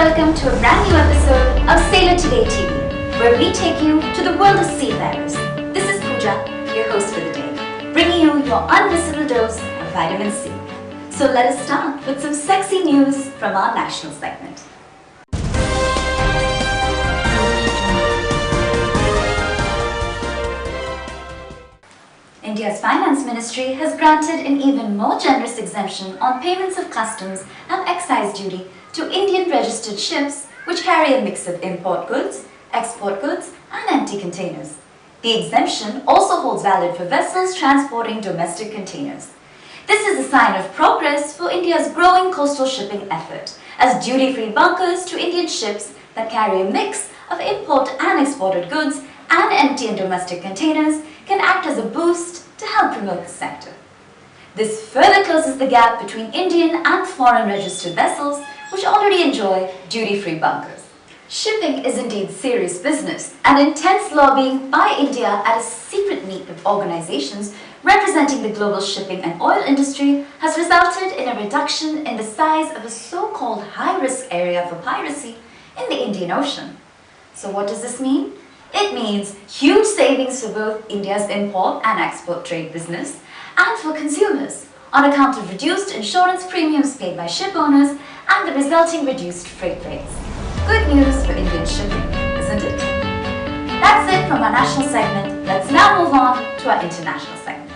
welcome to a brand new episode of Sailor Today TV, where we take you to the world of seafarers. This is Pooja, your host for the day, bringing you your unmissable dose of vitamin C. So let us start with some sexy news from our national segment. India's Finance Ministry has granted an even more generous exemption on payments of customs and excise duty to Indian registered ships which carry a mix of import goods, export goods and empty containers. The exemption also holds valid for vessels transporting domestic containers. This is a sign of progress for India's growing coastal shipping effort, as duty-free bunkers to Indian ships that carry a mix of import and exported goods and empty and domestic containers can act as a boost to help promote the sector. This further closes the gap between Indian and foreign registered vessels which already enjoy duty-free bunkers. Shipping is indeed serious business, and intense lobbying by India at a secret meet of organizations representing the global shipping and oil industry has resulted in a reduction in the size of a so-called high-risk area for piracy in the Indian Ocean. So what does this mean? It means huge savings for both India's import and export trade business and for consumers on account of reduced insurance premiums paid by ship owners and the resulting reduced freight rates. Good news for Indian shipping, isn't it? That's it from our national segment. Let's now move on to our international segment.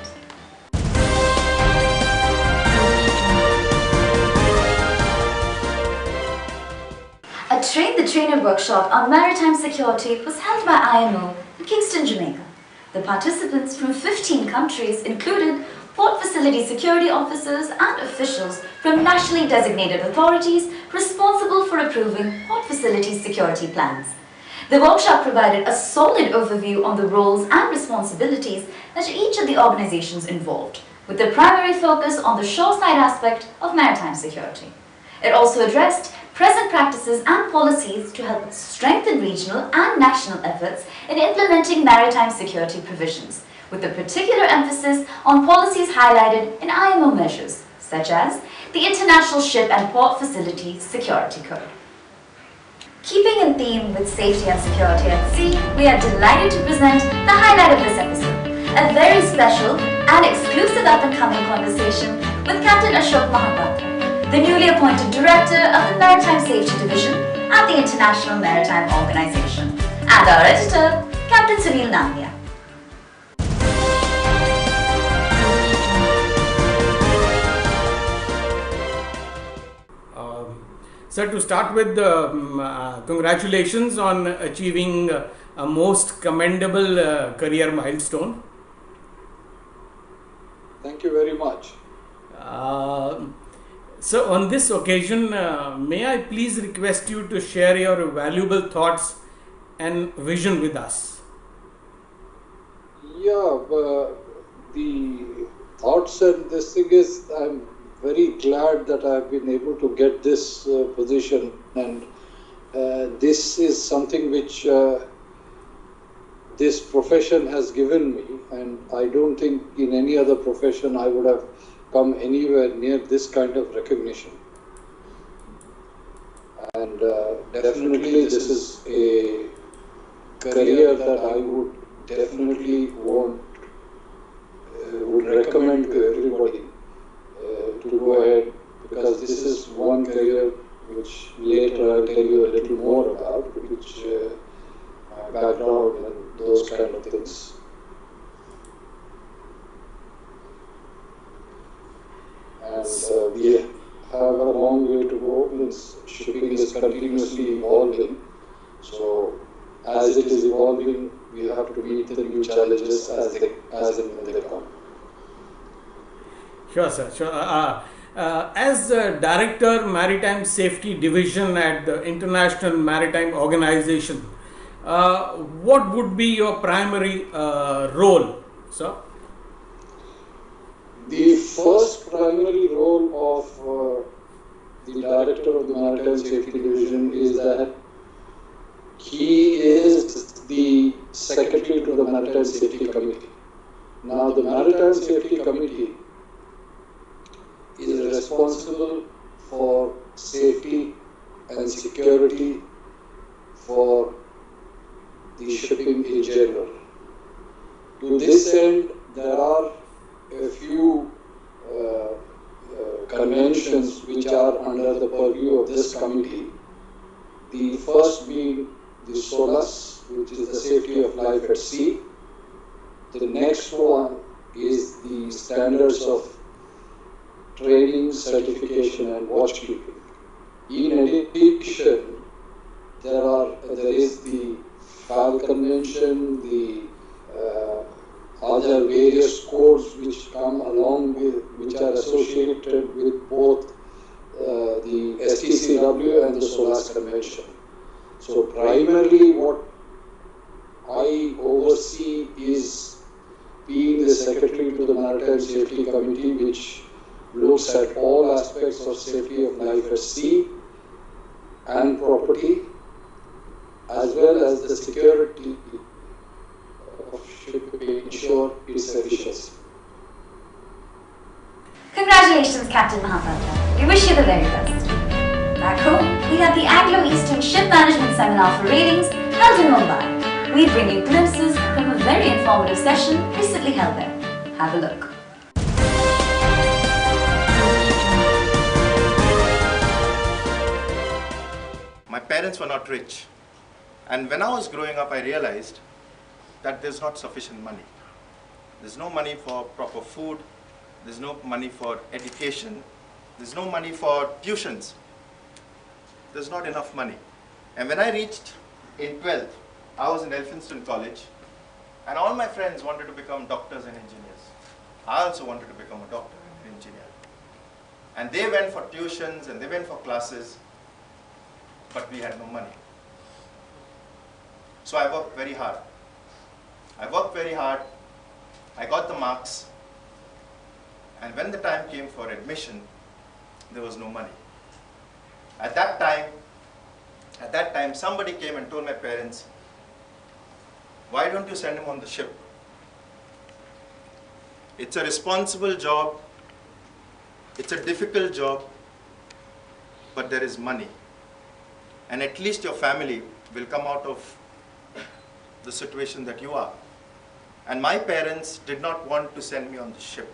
A Train the Trainer workshop on maritime security was held by IMO in Kingston, Jamaica. The participants from 15 countries included port facility security officers and officials from nationally designated authorities responsible for approving port facility security plans. The workshop provided a solid overview on the roles and responsibilities that each of the organizations involved, with the primary focus on the shoreside aspect of maritime security. It also addressed present practices and policies to help strengthen regional and national efforts in implementing maritime security provisions, with a particular emphasis on policies highlighted in IMO measures, such as the International Ship and Port Facility Security Code. Keeping in theme with safety and security at sea, we are delighted to present the highlight of this episode, a very special and exclusive up-and-coming conversation with Captain Ashok Mahapatra, the newly appointed Director of the Maritime Safety Division at the International Maritime Organization, and our editor, Captain Sunil Nambiar. So to start with, congratulations on achieving a most commendable career milestone. Thank you very much. So on this occasion, may I please request you to share your valuable thoughts and vision with us? Yeah, the thoughts and this thing is, I'm very glad that I have been able to get this position, and this is something which this profession has given me, and I don't think in any other profession I would have come anywhere near this kind of recognition. And definitely this is a career that I would definitely would recommend to everybody to go ahead, because this is one career which later I'll tell you a little more about, which my background and those kind of things. And we have a long way to go. Means shipping is continuously evolving. So as it is evolving, we have to meet the new challenges as and when they come. Sure, sir. Sure. As Director Maritime Safety Division at the International Maritime Organization, what would be your primary role, sir? The first primary role of the Director of the Maritime Safety Division is that he is the Secretary to the Maritime Safety Committee. Now the Maritime Safety Committee is responsible for safety and security for the shipping in general. To this end, there are a few conventions which are under the purview of this committee. The first being the SOLAS, which is the safety of life at sea. The next one is the standards of training, certification and watchkeeping. In addition, there is the FAL convention, the other various codes which come along with, which are associated with both the STCW and the SOLAS convention. So primarily what I oversee is being the secretary to the Maritime Safety Committee, which looks at all aspects of safety of life at sea and property, as well as the security of shipping, ensure its efficiency. Congratulations, Captain Mahapatra. We wish you the very best. Back home, we had the Anglo-Eastern Ship Management Seminar for Ratings held in Mumbai. We bring you glimpses from a very informative session recently held there. Have a look. My parents were not rich, and when I was growing up I realized that there's not sufficient money. There's no money for proper food, there's no money for education, there's no money for tuitions. There's not enough money. And when I reached in 12th, I was in Elphinstone College, and all my friends wanted to become doctors and engineers. I also wanted to become a doctor and an engineer. And they went for tuitions and they went for classes, but we had no money. So I worked very hard. I got the marks, and when the time came for admission, there was no money. At that time, somebody came and told my parents, why don't you send him on the ship? It's a responsible job, it's a difficult job, but there is money. And at least your family will come out of the situation that you are. And my parents did not want to send me on the ship.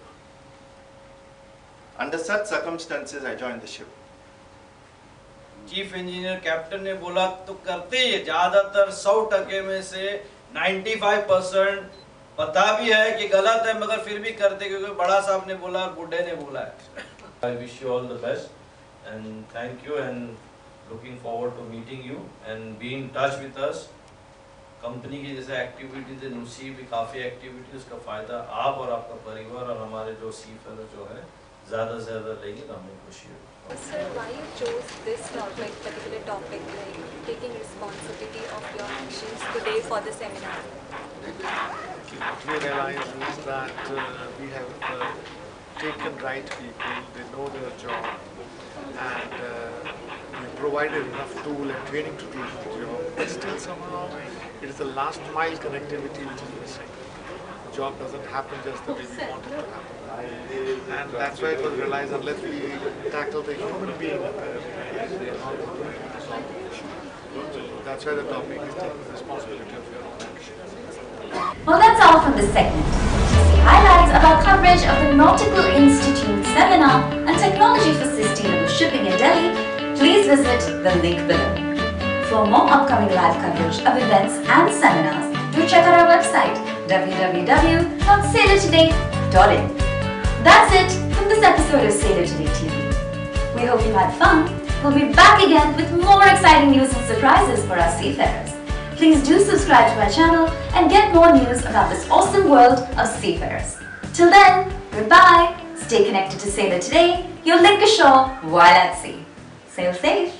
Under such circumstances, I joined the ship. Chief engineer captain ने बोला तो करते ही है, ज्यादातर 100% में से 95% पता भी है कि गलत है मगर फिर भी करते क्योंकि बड़ा साहब ने बोला, बुड्ढे ने बोला है. I wish you all the best and thank you and looking forward to meeting you and be in touch with us. Company की जैसे एक्टिविटीज है, नुसी भी काफ़ी एक्टिविटी, उसका फ़ायदा आप और आपका परिवार और हमारे जो सी फेलो जो है ज़्यादा से ज़्यादा लेंगे तो हमें खुशी होगी. Sir, why you chose this topic, particular topic, like taking responsibility of your actions today for the seminar? What we realized is that we have taken right people, they know their job, and we provided enough tool and training to do the job. But still somehow it is the last mile connectivity which is missing. The job doesn't happen just the way we want it to happen. And that's why it was realized unless we tackle the human being, we are not going to solve the issue. So that's why the topic is taking responsibility of your own actions. Well, that's all from this segment. To see highlights of our coverage of the Nautical Institute Seminar on Technology for Sustainable Shipping in Delhi, please visit the link below. For more upcoming live coverage of events and seminars, do check out our website www.sailortoday.in. That's it from this episode of Sailor Today TV. We hope you had fun. We'll be back again with more exciting news and surprises for our seafarers. Please do subscribe to our channel and get more news about this awesome world of seafarers. Till then, goodbye. Stay connected to Sailor Today, your link ashore while at sea. Sail safe.